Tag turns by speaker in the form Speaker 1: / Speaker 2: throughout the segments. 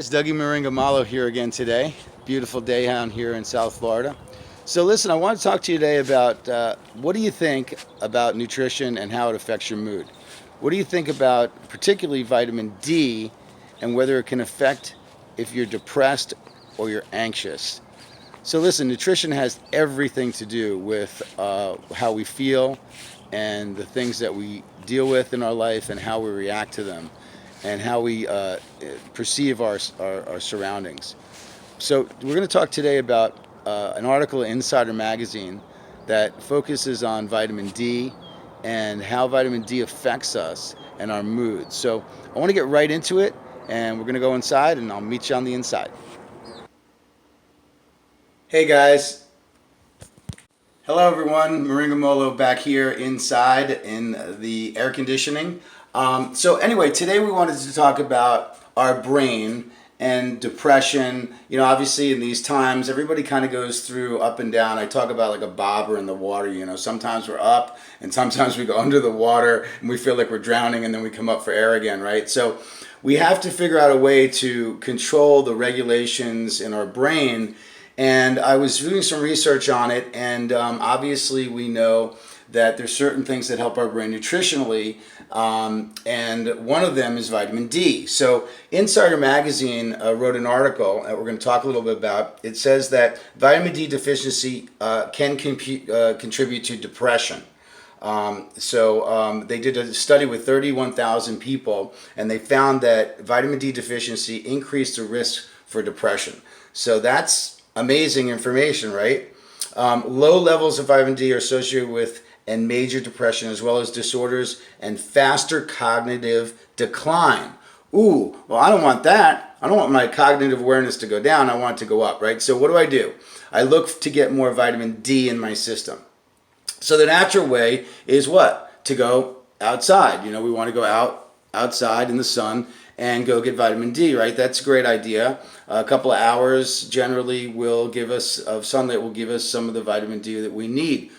Speaker 1: Guys, Dougie Moringa Malo here again today. Beautiful day down here in South Florida. So listen, I want to talk to you today about what do you think about nutrition and how it affects your mood? What do you think about particularly vitamin D and whether it can affect if you're depressed or you're anxious? So listen, nutrition has everything to do with how we feel and the things that we deal with in our life and how we react to them and how we perceive our surroundings. So we're going to talk today about an article in Insider Magazine that focuses on vitamin D and how vitamin D affects us and our mood. So I want to get right into it, and we're going to go inside, and I'll meet you on the inside. Hey guys. Hello everyone, Moringa Molo back here inside in the air conditioning. So anyway, today we wanted to talk about our brain and depression. You know, obviously in these times, everybody kind of goes through up and down. I talk about like a bobber in the water, you know, sometimes we're up and sometimes we go under the water and we feel like we're drowning and then we come up for air again, right? So we have to figure out a way to control the regulations in our brain. And I was doing some research on it, and obviously we know that there's certain things that help our brain nutritionally, and one of them is vitamin D. So Insider Magazine wrote an article that we're going to talk a little bit about. It says that vitamin D deficiency can contribute to depression. They did a study with 31,000 people, and they found that vitamin D deficiency increased the risk for depression. So that's amazing information, right? Low levels of vitamin D are associated with and major depression, as well as disorders and faster cognitive decline. Ooh, well, I don't want that. I don't want my cognitive awareness to go down. I want it to go up, right? So what do? I look to get more vitamin D in my system. So the natural way is what? To go outside. You know, we want to go outside in the sun and go get vitamin D, right? That's a great idea. A couple of hours generally will give us, of sunlight will give us some of the vitamin D that we need.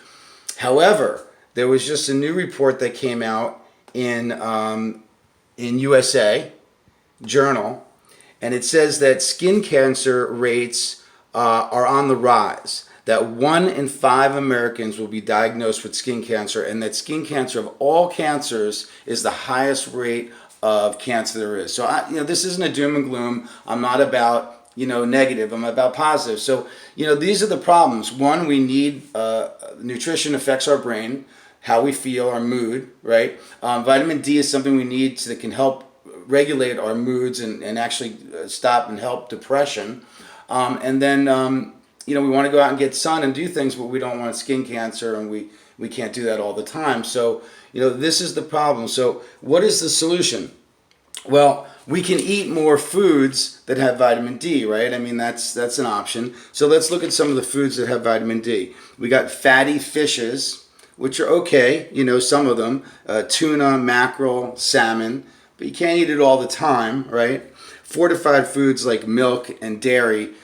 Speaker 1: However, there was just a new report that came out in USA Journal, and it says that skin cancer rates are on the rise. That 1 in 5 Americans will be diagnosed with skin cancer, and that skin cancer of all cancers is the highest rate of cancer there is. So this isn't a doom and gloom. I'm not about negative. I'm about positive. So these are the problems. One, we need nutrition affects our brain, how we feel, our mood, right? Vitamin D is something we need that can help regulate our moods and actually stop and help depression. And then we want to go out and get sun and do things, but we don't want skin cancer, and we can't do that all the time. So this is the problem. So what is the solution? Well, we can eat more foods that have vitamin D, right? I mean, that's an option. So let's look at some of the foods that have vitamin D. We got fatty fishes, which are okay, some of them, tuna, mackerel, salmon, but you can't eat it all the time, right? Fortified foods like milk and dairy.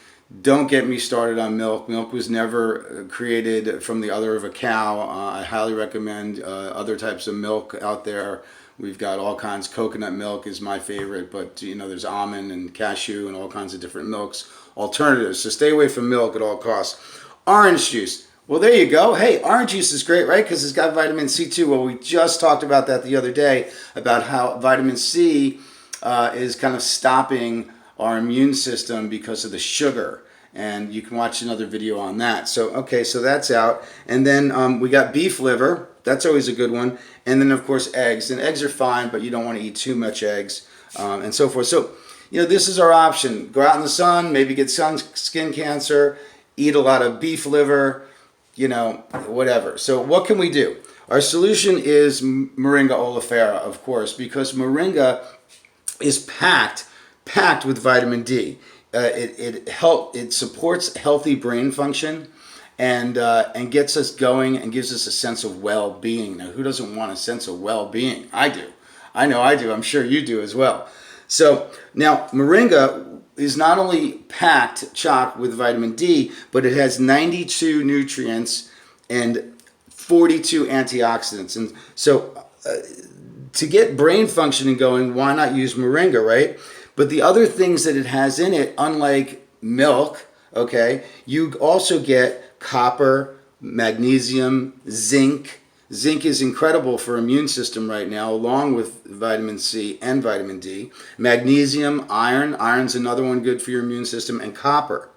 Speaker 1: Don't get me started on milk. Milk was never created from the udder of a cow. I highly recommend other types of milk out there. We've got all kinds. Coconut milk is my favorite, but there's almond and cashew and all kinds of different milks, alternatives. So stay away from milk at all costs. Orange juice. Well, there you go. Hey, orange juice is great, right? Because it's got vitamin C too. Well, we just talked about that the other day, about how vitamin C is kind of stopping our immune system because of the sugar, and you can watch another video on that. So that's out. And then we got beef liver. That's always a good one. And then of course eggs. And eggs are fine, but you don't want to eat too much eggs, and so forth. So this is our option. Go out in the sun, maybe get skin cancer, eat a lot of beef liver, whatever. So what can we do? Our solution is Moringa oleifera, of course, because Moringa is packed with vitamin D. It supports healthy brain function and gets us going and gives us a sense of well-being. Now, who doesn't want a sense of well-being? I do. I know I do. I'm sure you do as well. So now Moringa is not only packed chock with vitamin D, but it has 92 nutrients and 42 antioxidants. And so to get brain functioning going, why not use Moringa, right? But the other things that it has in it, unlike milk, okay, you also get copper, magnesium, zinc. Zinc is incredible for immune system right now, along with vitamin C and vitamin D. Magnesium, iron. Iron's another one good for your immune system, and copper.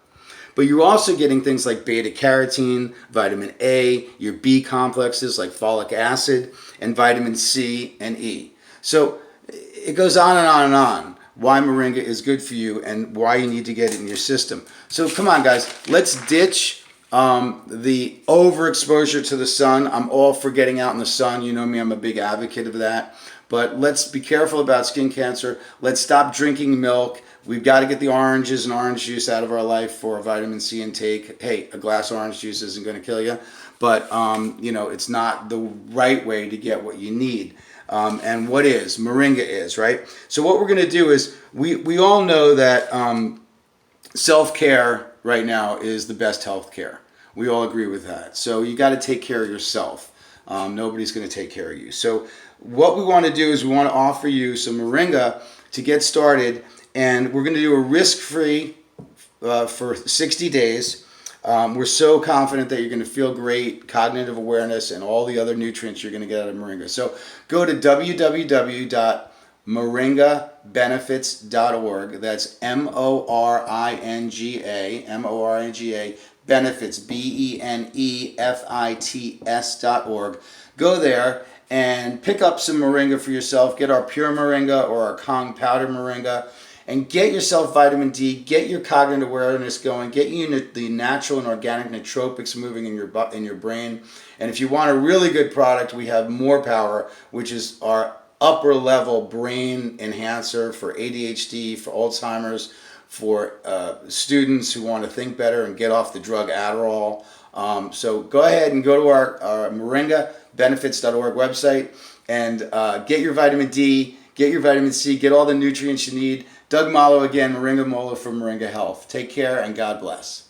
Speaker 1: But you're also getting things like beta carotene, vitamin A, your B complexes like folic acid, and vitamin C and E. So it goes on and on and on why moringa is good for you and why you need to get it in your system. So come on, guys, let's ditch the overexposure to the sun. I'm all for getting out in the sun. You know me, I'm a big advocate of that. But let's be careful about skin cancer. Let's stop drinking milk. We've got to get the oranges and orange juice out of our life for vitamin C intake. Hey, a glass of orange juice isn't going to kill you, but it's not the right way to get what you need. And what is? Moringa is, right? So what we're going to do is, we all know that self-care right now is the best health care. We all agree with that. So you got to take care of yourself. Nobody's going to take care of you. So what we want to do is we want to offer you some moringa to get started, and we're going to do a risk-free for 60 days. We're so confident that you're going to feel great, cognitive awareness, and all the other nutrients you're going to get out of moringa. So go to www.moringabenefits.org. That's Moringa, benefits, BENEFITS.org. Go there and pick up some moringa for yourself. Get our pure moringa or our Kong powder moringa. And get yourself vitamin D, get your cognitive awareness going, get you the natural and organic nootropics moving in your brain. And if you want a really good product, we have More Power, which is our upper level brain enhancer for ADHD, for Alzheimer's, for students who want to think better and get off the drug Adderall. So go ahead and go to our moringabenefits.org website and get your vitamin D, get your vitamin C, get all the nutrients you need. Doug Malo again, Moringa Molo from Moringa Health. Take care and God bless.